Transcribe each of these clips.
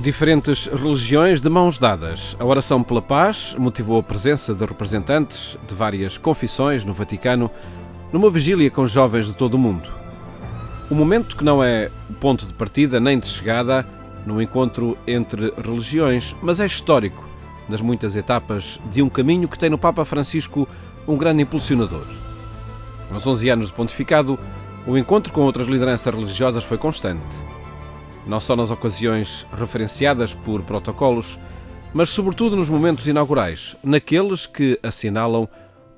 Diferentes religiões de mãos dadas. A oração pela paz motivou a presença de representantes de várias confissões no Vaticano numa vigília com jovens de todo o mundo. Um momento que não é o ponto de partida nem de chegada num encontro entre religiões, mas é histórico das muitas etapas de um caminho que tem no Papa Francisco um grande impulsionador. Aos 11 anos de pontificado, o encontro com outras lideranças religiosas foi constante. Não só nas ocasiões referenciadas por protocolos, mas sobretudo nos momentos inaugurais, naqueles que assinalam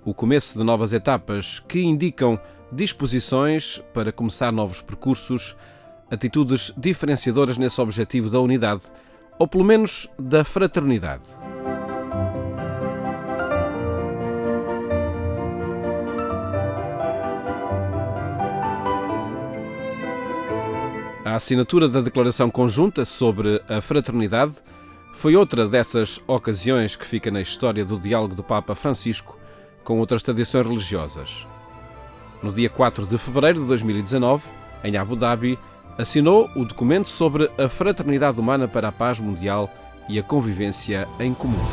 o começo de novas etapas, que indicam disposições para começar novos percursos, atitudes diferenciadoras nesse objetivo da unidade, ou pelo menos da fraternidade. A assinatura da Declaração Conjunta sobre a Fraternidade foi outra dessas ocasiões que fica na história do diálogo do Papa Francisco com outras tradições religiosas. No dia 4 de fevereiro de 2019, em Abu Dhabi, assinou o documento sobre a fraternidade humana para a paz mundial e a convivência em comum.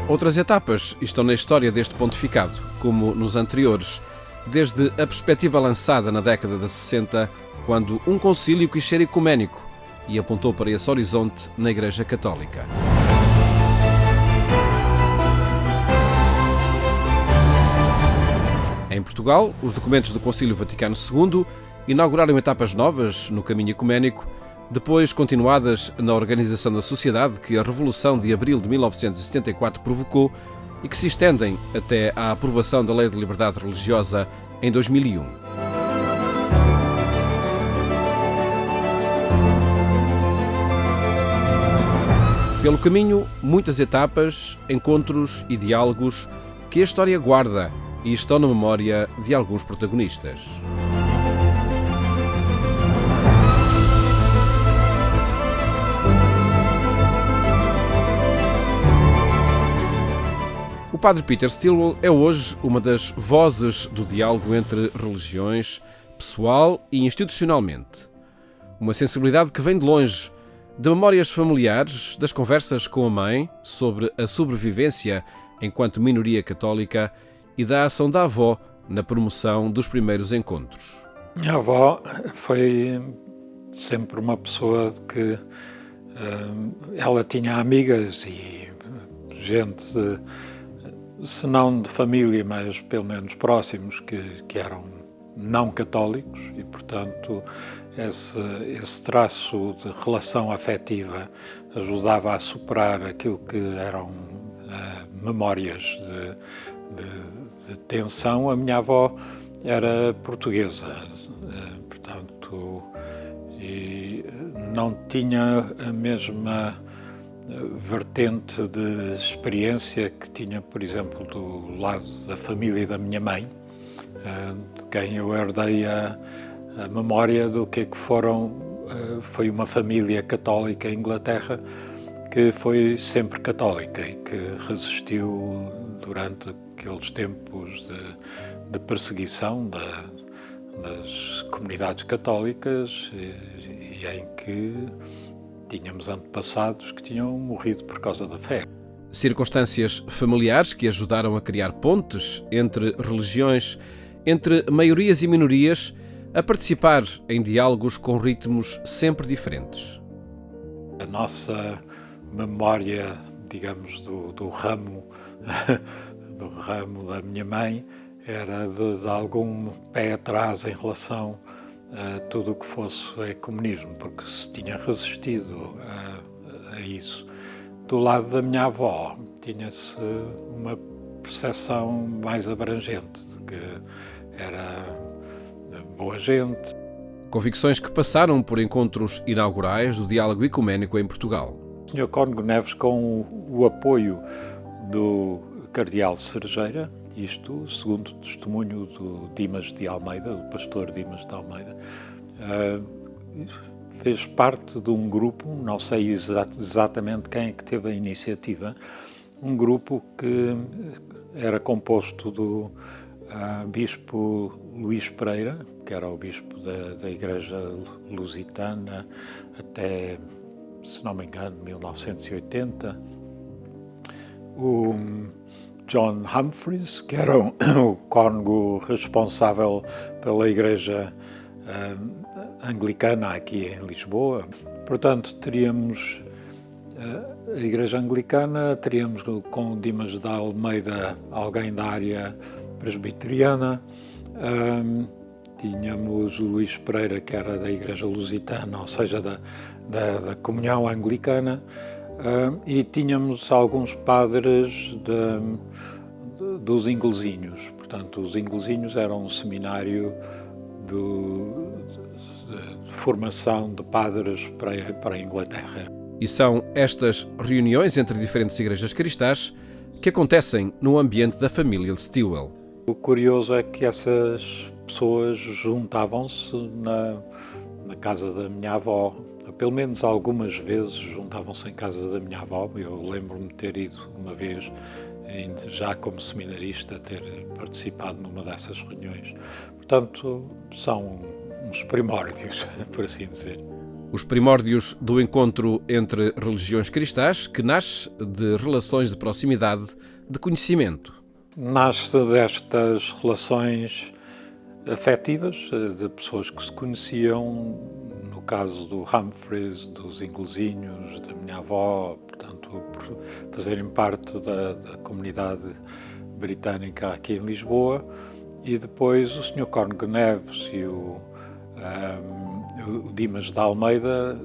Outras etapas estão na história deste pontificado, como nos anteriores, desde a perspectiva lançada na década de 60, quando um concílio quis ser ecuménico e apontou para esse horizonte na Igreja Católica. Em Portugal, os documentos do Concílio Vaticano II inauguraram etapas novas no caminho ecuménico, depois continuadas na organização da sociedade que a Revolução de Abril de 1974 provocou e que se estendem até à aprovação da Lei de Liberdade Religiosa em 2001. Pelo caminho, muitas etapas, encontros e diálogos que a história guarda e estão na memória de alguns protagonistas. O Padre Peter Stilwell é hoje uma das vozes do diálogo entre religiões, pessoal e institucionalmente. Uma sensibilidade que vem de longe, de memórias familiares, das conversas com a mãe sobre a sobrevivência enquanto minoria católica e da ação da avó na promoção dos primeiros encontros. Minha avó foi sempre uma pessoa que ela tinha amigas e gente, se não de família, mas pelo menos próximos, que eram não católicos e, portanto, esse traço de relação afetiva ajudava a superar aquilo que eram memórias de tensão. A minha avó era portuguesa, portanto, e não tinha a mesma vertente de experiência que tinha, por exemplo, do lado da família da minha mãe, de quem eu herdei a memória do que foi uma família católica em Inglaterra, que foi sempre católica e que resistiu durante aqueles tempos de perseguição das comunidades católicas e em que tínhamos antepassados que tinham morrido por causa da fé. Circunstâncias familiares que ajudaram a criar pontes entre religiões, entre maiorias e minorias, a participar em diálogos com ritmos sempre diferentes. A nossa memória, digamos, do ramo da minha mãe era de algum pé atrás em relação a tudo o que fosse ecumenismo, porque se tinha resistido a isso. Do lado da minha avó, tinha-se uma percepção mais abrangente, de que era boa gente. Convicções que passaram por encontros inaugurais do diálogo ecuménico em Portugal. O Sr. Cónigo Neves, com o apoio do Cardeal Cerejeira, isto segundo o testemunho do Dimas de Almeida, do pastor Dimas de Almeida, fez parte de um grupo, não sei exatamente quem é que teve a iniciativa, um grupo que era composto do bispo Luís Pereira, que era o bispo da Igreja Lusitana até, se não me engano, 1980. O John Humphreys, que era o cônego responsável pela Igreja Anglicana aqui em Lisboa. Portanto, teríamos a Igreja Anglicana, teríamos com Dimas da Almeida alguém da área presbiteriana, tínhamos o Luís Pereira, que era da Igreja Lusitana, ou seja, da Comunhão Anglicana, e tínhamos alguns padres dos inglesinhos. Portanto, os inglesinhos eram um seminário de formação de padres para a Inglaterra. E são estas reuniões entre diferentes igrejas cristãs que acontecem no ambiente da família de Stilwell. O curioso é que essas pessoas juntavam-se na casa da minha avó. Pelo menos algumas vezes juntavam-se em casa da minha avó. Eu lembro-me de ter ido uma vez, já como seminarista, ter participado numa dessas reuniões. Portanto, são uns primórdios, por assim dizer. Os primórdios do encontro entre religiões cristãs, que nasce de relações de proximidade, de conhecimento. Nasce destas relações afetivas, de pessoas que se conheciam, no caso do Humphreys, dos inglesinhos, da minha avó, portanto, por fazerem parte da comunidade britânica aqui em Lisboa, e depois o Sr. Cónego Neves e o Dimas da Almeida,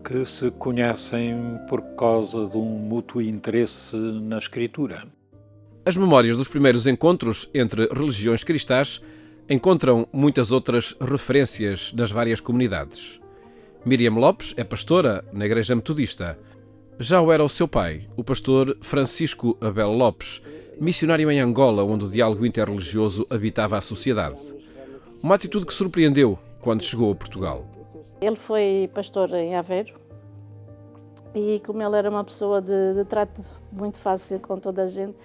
que se conhecem por causa de um mútuo interesse na escritura. As memórias dos primeiros encontros entre religiões cristãs encontram muitas outras referências nas várias comunidades. Miriam Lopes é pastora na Igreja Metodista. Já o era o seu pai, o pastor Francisco Abel Lopes, missionário em Angola, onde o diálogo interreligioso habitava a sociedade. Uma atitude que surpreendeu quando chegou a Portugal. Ele foi pastor em Aveiro e, como ele era uma pessoa de trato muito fácil com toda a gente,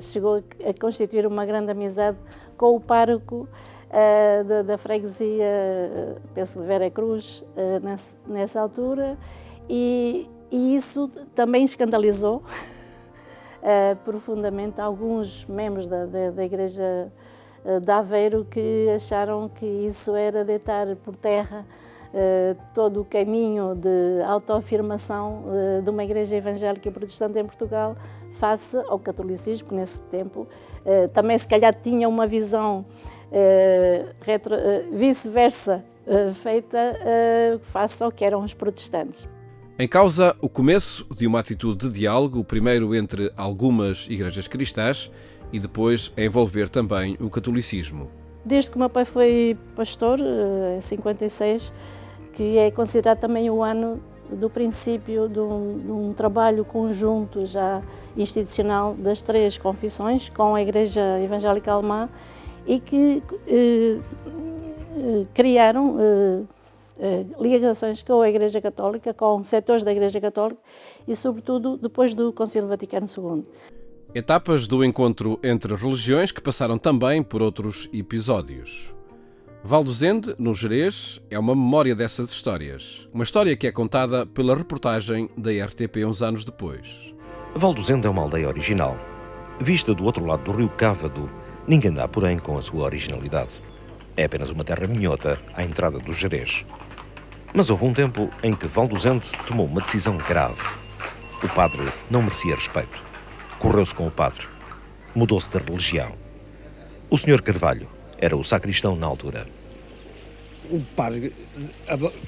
chegou a constituir uma grande amizade com o pároco da freguesia, penso de Vera Cruz, nessa altura, e isso também escandalizou profundamente alguns membros da Igreja de Aveiro, que acharam que isso era deitar por terra todo o caminho de autoafirmação de uma igreja evangélica protestante em Portugal face ao catolicismo, que nesse tempo também se calhar tinha uma visão vice-versa feita face ao que eram os protestantes. Em causa, o começo de uma atitude de diálogo, primeiro entre algumas igrejas cristãs e depois a envolver também o catolicismo. Desde que o meu pai foi pastor, em 56, que é considerado também o ano do princípio de um trabalho conjunto já institucional das três confissões com a Igreja Evangélica Alemã, e que criaram ligações com a Igreja Católica, com setores da Igreja Católica e, sobretudo, depois do Concílio Vaticano II. Etapas do encontro entre religiões que passaram também por outros episódios. Valdozende, no Gerês, é uma memória dessas histórias. Uma história que é contada pela reportagem da RTP uns anos depois. Valdozende é uma aldeia original. Vista do outro lado do rio Cávado, ninguém dá, porém, com a sua originalidade. É apenas uma terra minhota à entrada do Gerês. Mas houve um tempo em que Valdozende tomou uma decisão grave. O padre não merecia respeito. Correu-se com o padre. Mudou-se de religião. O Sr. Carvalho era o sacristão na altura. O padre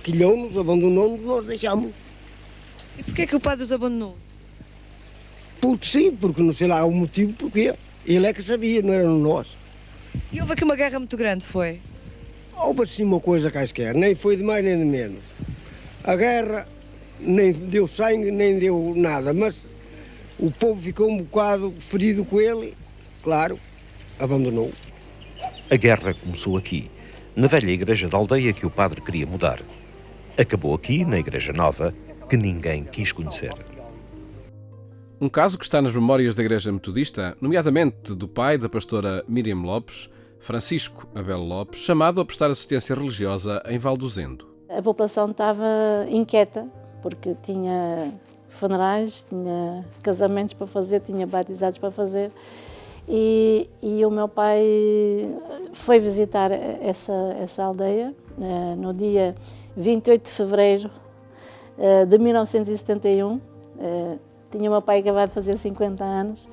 quilhou-nos, abandonou-nos, nós deixámos. E porquê que o padre os abandonou? Porque sim, porque não sei lá o motivo porquê. Ele é que sabia, não eram nós. E houve aqui uma guerra muito grande, foi? Houve assim uma coisa quaisquer, nem foi de mais nem de menos. A guerra nem deu sangue, nem deu nada, mas o povo ficou um bocado ferido com ele, claro, abandonou. A guerra começou aqui, na velha igreja da aldeia que o padre queria mudar. Acabou aqui, na igreja nova, que ninguém quis conhecer. Um caso que está nas memórias da Igreja Metodista, nomeadamente do pai da pastora Miriam Lopes, Francisco Abel Lopes, chamado a prestar assistência religiosa em Valdozendo. A população estava inquieta, porque tinha funerais, tinha casamentos para fazer, tinha batizados para fazer. E o meu pai foi visitar essa aldeia no dia 28 de fevereiro de 1971. Tinha o meu pai acabado de fazer 50 anos.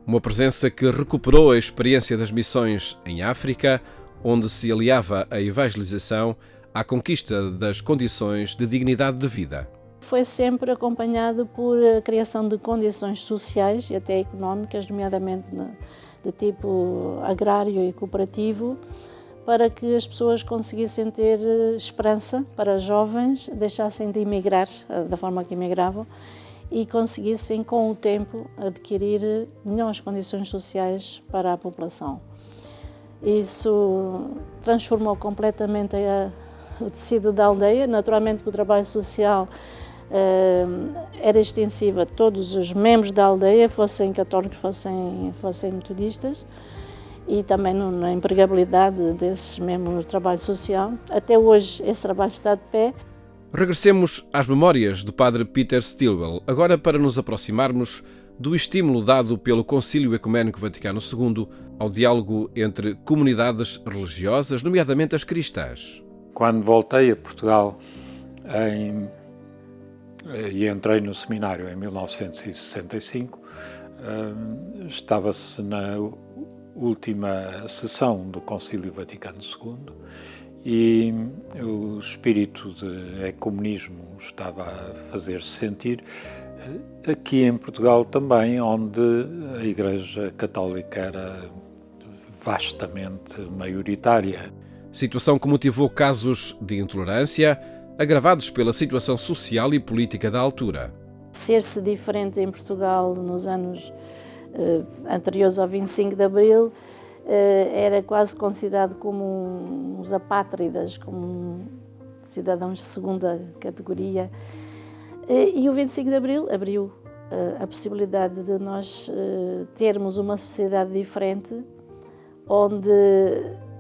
Uma presença que recuperou a experiência das missões em África, onde se aliava a evangelização à conquista das condições de dignidade de vida. Foi sempre acompanhado por a criação de condições sociais e até económicas, nomeadamente de tipo agrário e cooperativo, para que as pessoas conseguissem ter esperança, para jovens deixassem de emigrar da forma que emigravam e conseguissem, com o tempo, adquirir melhores condições sociais para a população. Isso transformou completamente o tecido da aldeia. Naturalmente que o trabalho social era extensivo a todos os membros da aldeia, fossem católicos, fossem metodistas, e também na empregabilidade desses membros no trabalho social. Até hoje esse trabalho está de pé. Regressemos às memórias do padre Peter Stilwell, agora para nos aproximarmos do estímulo dado pelo Concílio Ecuménico Vaticano II ao diálogo entre comunidades religiosas, nomeadamente as cristãs. Quando voltei a Portugal e entrei no seminário em 1965, estava-se na última sessão do Concílio Vaticano II e o espírito de ecumenismo estava a fazer-se sentir aqui em Portugal também, onde a Igreja Católica era vastamente maioritária. Situação que motivou casos de intolerância, agravados pela situação social e política da altura. Ser-se diferente em Portugal nos anos anteriores ao 25 de Abril era quase considerado como uns apátridas, como cidadãos de segunda categoria. E o 25 de Abril abriu a possibilidade de nós termos uma sociedade diferente, onde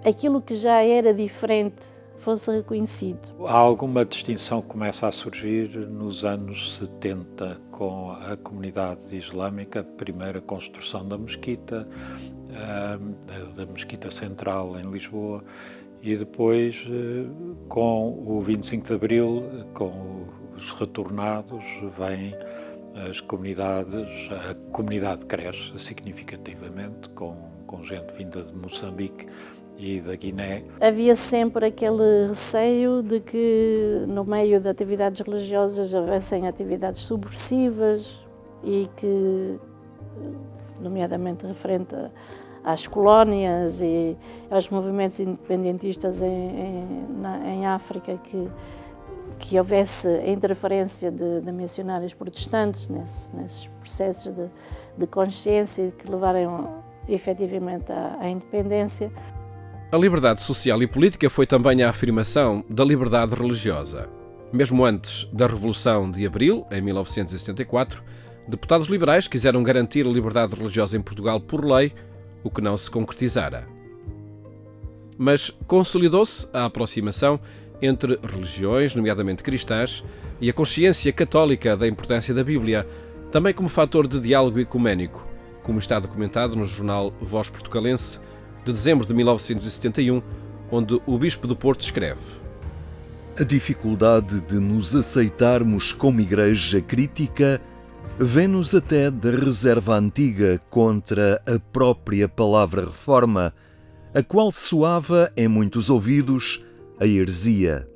aquilo que já era diferente fosse reconhecido. Há alguma distinção que começa a surgir nos anos 70 com a comunidade islâmica, a primeira construção da mesquita, da mesquita central em Lisboa, e depois com o 25 de Abril, com os retornados, vêm as comunidades, a comunidade cresce significativamente, com gente vinda de Moçambique e da Guiné. Havia sempre aquele receio de que no meio de atividades religiosas houvessem atividades subversivas e que, nomeadamente referente às colónias e aos movimentos independentistas em África, que houvesse a interferência de missionários protestantes nesses processos de consciência que levaram efetivamente à independência. A liberdade social e política foi também a afirmação da liberdade religiosa. Mesmo antes da Revolução de Abril, em 1974, deputados liberais quiseram garantir a liberdade religiosa em Portugal por lei, o que não se concretizara. Mas consolidou-se a aproximação entre religiões, nomeadamente cristãs, e a consciência católica da importância da Bíblia, também como fator de diálogo ecuménico, como está documentado no jornal Voz Portucalense, de dezembro de 1971, onde o Bispo do Porto escreve: A dificuldade de nos aceitarmos como igreja crítica vem-nos até da reserva antiga contra a própria palavra reforma, a qual soava em muitos ouvidos a heresia.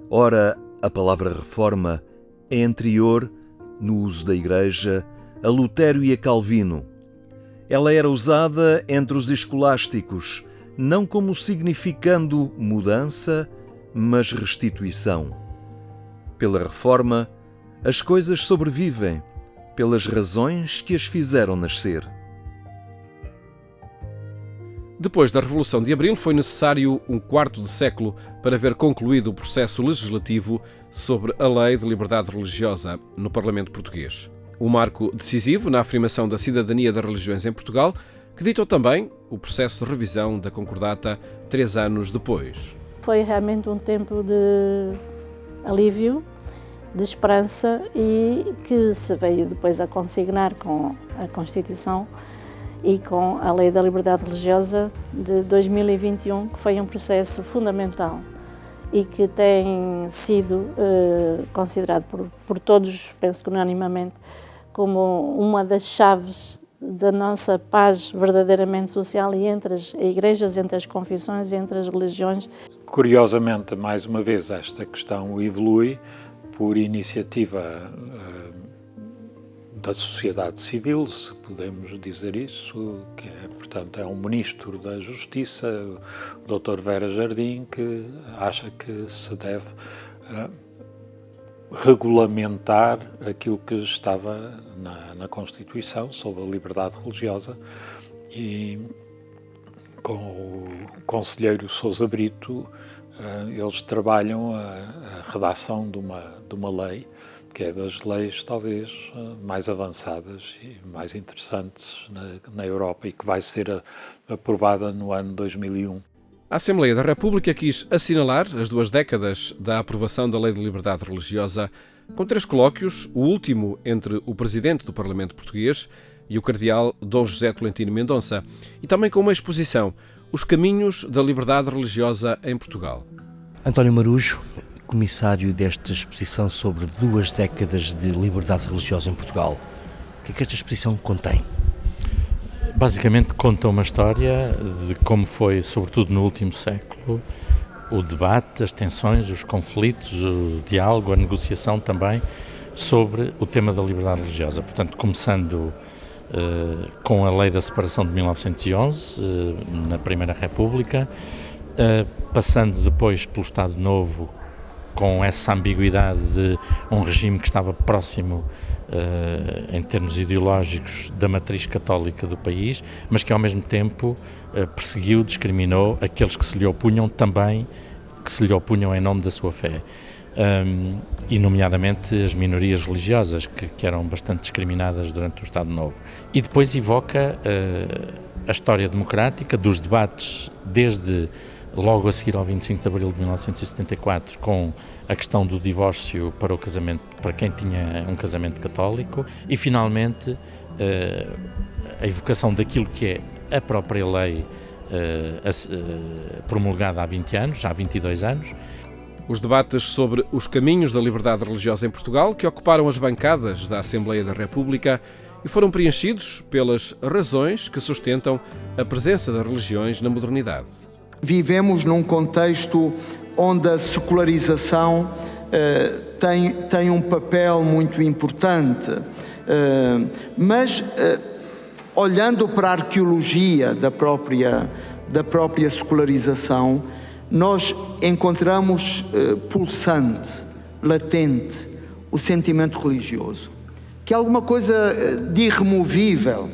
Ora, a palavra reforma é anterior, no uso da igreja, a Lutero e a Calvino. Ela era usada entre os escolásticos, não como significando mudança, mas restituição. Pela reforma, as coisas sobrevivem, pelas razões que as fizeram nascer. Depois da Revolução de Abril, foi necessário um quarto de século para ver concluído o processo legislativo sobre a Lei de Liberdade Religiosa no Parlamento português. Um marco decisivo na afirmação da cidadania das religiões em Portugal, que ditou também o processo de revisão da Concordata 3 anos depois. Foi realmente um tempo de alívio, de esperança e que se veio depois a consignar com a Constituição e com a Lei da Liberdade Religiosa de 2021, que foi um processo fundamental e que tem sido considerado por todos, penso que unanimamente, como uma das chaves da nossa paz verdadeiramente social e entre as igrejas, entre as confissões, entre as religiões. Curiosamente, mais uma vez, esta questão evolui por iniciativa da sociedade civil, se podemos dizer isso, que portanto, é um ministro da Justiça, o Dr. Vera Jardim, que acha que se deve regulamentar aquilo que estava na Constituição sobre a liberdade religiosa, e com o conselheiro Sousa Brito eles trabalham a redação de uma lei, que é das leis talvez mais avançadas e mais interessantes na Europa e que vai ser aprovada no ano 2001. A Assembleia da República quis assinalar as 2 décadas da aprovação da Lei de Liberdade Religiosa com 3 colóquios, o último entre o Presidente do Parlamento Português e o Cardeal Dom José Tolentino Mendonça, e também com uma exposição, Os Caminhos da Liberdade Religiosa em Portugal. António Marujo, comissário desta exposição sobre 2 décadas de liberdade religiosa em Portugal. O que é que esta exposição contém? Basicamente conta uma história de como foi, sobretudo no último século, o debate, as tensões, os conflitos, o diálogo, a negociação também sobre o tema da liberdade religiosa. Portanto, começando com a Lei da Separação de 1911, na Primeira República, passando depois pelo Estado Novo, com essa ambiguidade de um regime que estava próximo, em termos ideológicos, da matriz católica do país, mas que ao mesmo tempo perseguiu, discriminou aqueles que se lhe opunham também, que se lhe opunham em nome da sua fé. E nomeadamente as minorias religiosas, que eram bastante discriminadas durante o Estado Novo. E depois evoca a história democrática dos debates desde logo a seguir ao 25 de Abril de 1974, com a questão do divórcio para o casamento, para quem tinha um casamento católico, e finalmente a evocação daquilo que é a própria lei promulgada há 20 anos, há 22 anos. Os debates sobre os caminhos da liberdade religiosa em Portugal, que ocuparam as bancadas da Assembleia da República e foram preenchidos pelas razões que sustentam a presença das religiões na modernidade. Vivemos num contexto onde a secularização tem um papel muito importante, mas olhando para a arqueologia da própria secularização, nós encontramos pulsante, latente, o sentimento religioso, que é alguma coisa de irremovível,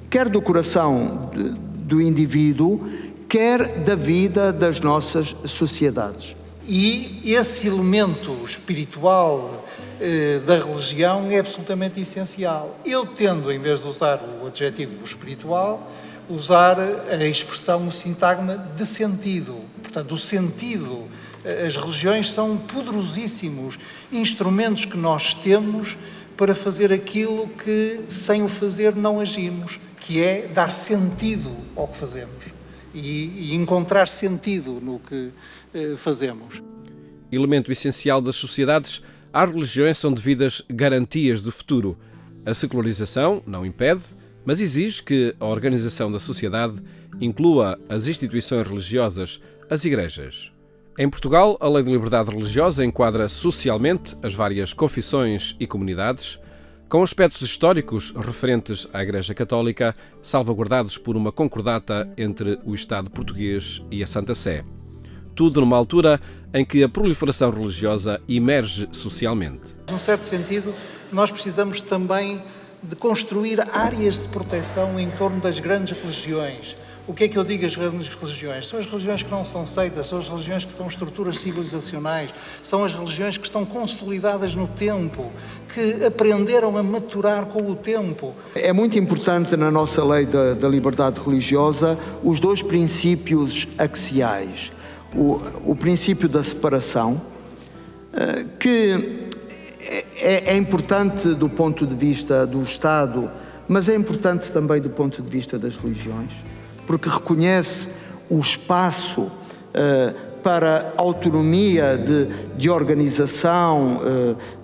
quer do coração do indivíduo, quer da vida das nossas sociedades. E esse elemento espiritual da religião é absolutamente essencial. Eu tendo, em vez de usar o adjetivo espiritual, usar a expressão, o sintagma de sentido. Portanto, o sentido, as religiões são poderosíssimos instrumentos que nós temos para fazer aquilo que, sem o fazer, não agimos, que é dar sentido ao que fazemos. E encontrar sentido no que fazemos. Elemento essencial das sociedades, às religiões são devidas garantias do futuro. A secularização não impede, mas exige que a organização da sociedade inclua as instituições religiosas, as igrejas. Em Portugal, a Lei de Liberdade Religiosa enquadra socialmente as várias confissões e comunidades, com aspectos históricos referentes à Igreja Católica, salvaguardados por uma concordata entre o Estado português e a Santa Sé. Tudo numa altura em que a proliferação religiosa emerge socialmente. Num certo sentido, nós precisamos também de construir áreas de proteção em torno das grandes religiões, O que é que eu digo as grandes religiões? São as religiões que não são seitas, são as religiões que são estruturas civilizacionais, são as religiões que estão consolidadas no tempo, que aprenderam a maturar com o tempo. É muito importante na nossa lei da liberdade religiosa os dois princípios axiais. O princípio da separação, que é importante do ponto de vista do Estado, mas é importante também do ponto de vista das religiões, porque reconhece o espaço para autonomia de organização,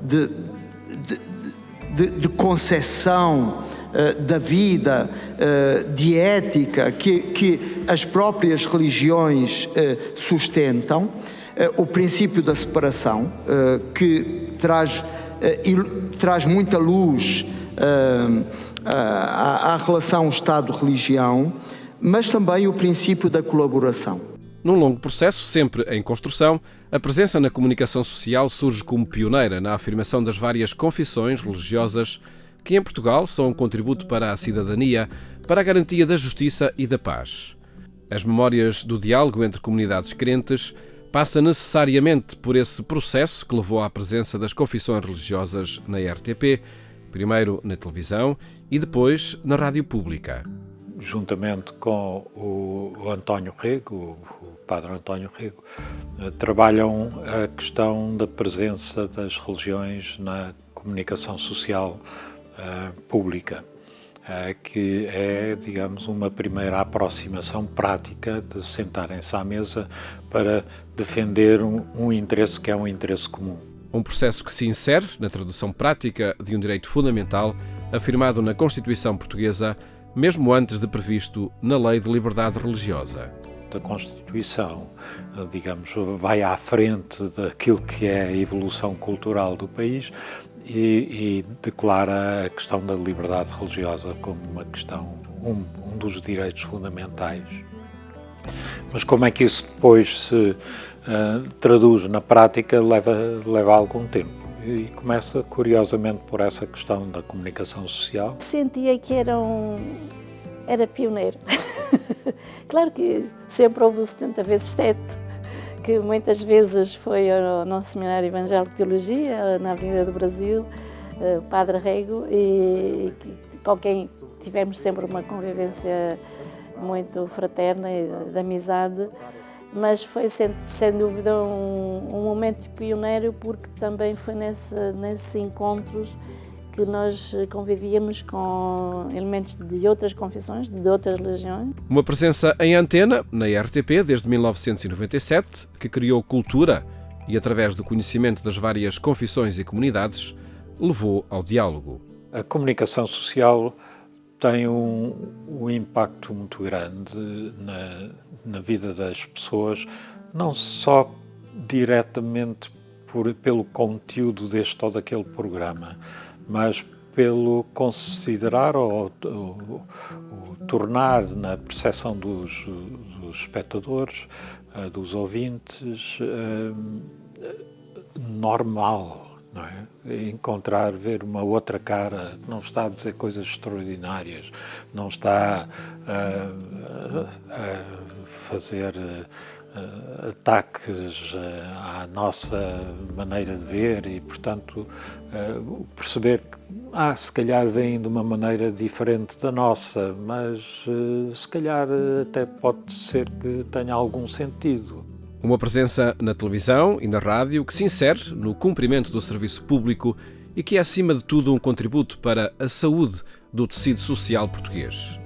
de concepção da vida, de ética, que as próprias religiões sustentam. O princípio da separação, que traz muita luz à relação Estado-religião, mas também o princípio da colaboração. Num longo processo, sempre em construção, a presença na comunicação social surge como pioneira na afirmação das várias confissões religiosas que em Portugal são um contributo para a cidadania, para a garantia da justiça e da paz. As memórias do diálogo entre comunidades crentes passa necessariamente por esse processo que levou à presença das confissões religiosas na RTP, primeiro na televisão e depois na rádio pública. Juntamente com o António Rego, o padre António Rego, trabalham a questão da presença das religiões na comunicação social pública, que é, digamos, uma primeira aproximação prática de sentarem-se à mesa para defender um interesse que é um interesse comum. Um processo que se insere na tradução prática de um direito fundamental afirmado na Constituição Portuguesa, mesmo antes de previsto na Lei de Liberdade Religiosa. A Constituição, digamos, vai à frente daquilo que é a evolução cultural do país e declara a questão da liberdade religiosa como uma questão, um dos direitos fundamentais. Mas como é que isso depois se traduz na prática leva algum tempo. E começa, curiosamente, por essa questão da comunicação social. Sentia que era pioneiro. Claro que sempre houve o 70 vezes 7, que muitas vezes foi ao nosso Seminário Evangélico de Teologia, na Avenida do Brasil, o Padre Rego, e com quem tivemos sempre uma convivência muito fraterna e de amizade. Mas foi, sem dúvida, um momento pioneiro, porque também foi nesses encontros que nós convivíamos com elementos de outras confissões, de outras religiões. Uma presença em antena, na RTP, desde 1997, que criou cultura e, através do conhecimento das várias confissões e comunidades, levou ao diálogo. A comunicação social tem um impacto muito grande na vida das pessoas, não só diretamente pelo conteúdo deste ou daquele programa, mas pelo considerar ou tornar na percepção dos espectadores, dos ouvintes, normal. Não é? Ver uma outra cara, não está a dizer coisas extraordinárias, não está a fazer ataques à nossa maneira de ver e, portanto, perceber que, se calhar vêm de uma maneira diferente da nossa, mas se calhar até pode ser que tenha algum sentido. Uma presença na televisão e na rádio que se insere no cumprimento do serviço público e que é, acima de tudo, um contributo para a saúde do tecido social português.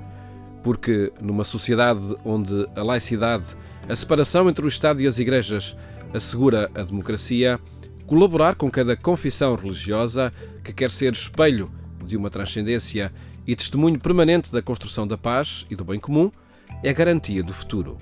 Porque, numa sociedade onde a laicidade, a separação entre o Estado e as igrejas assegura a democracia, colaborar com cada confissão religiosa que quer ser espelho de uma transcendência e testemunho permanente da construção da paz e do bem comum é garantia do futuro.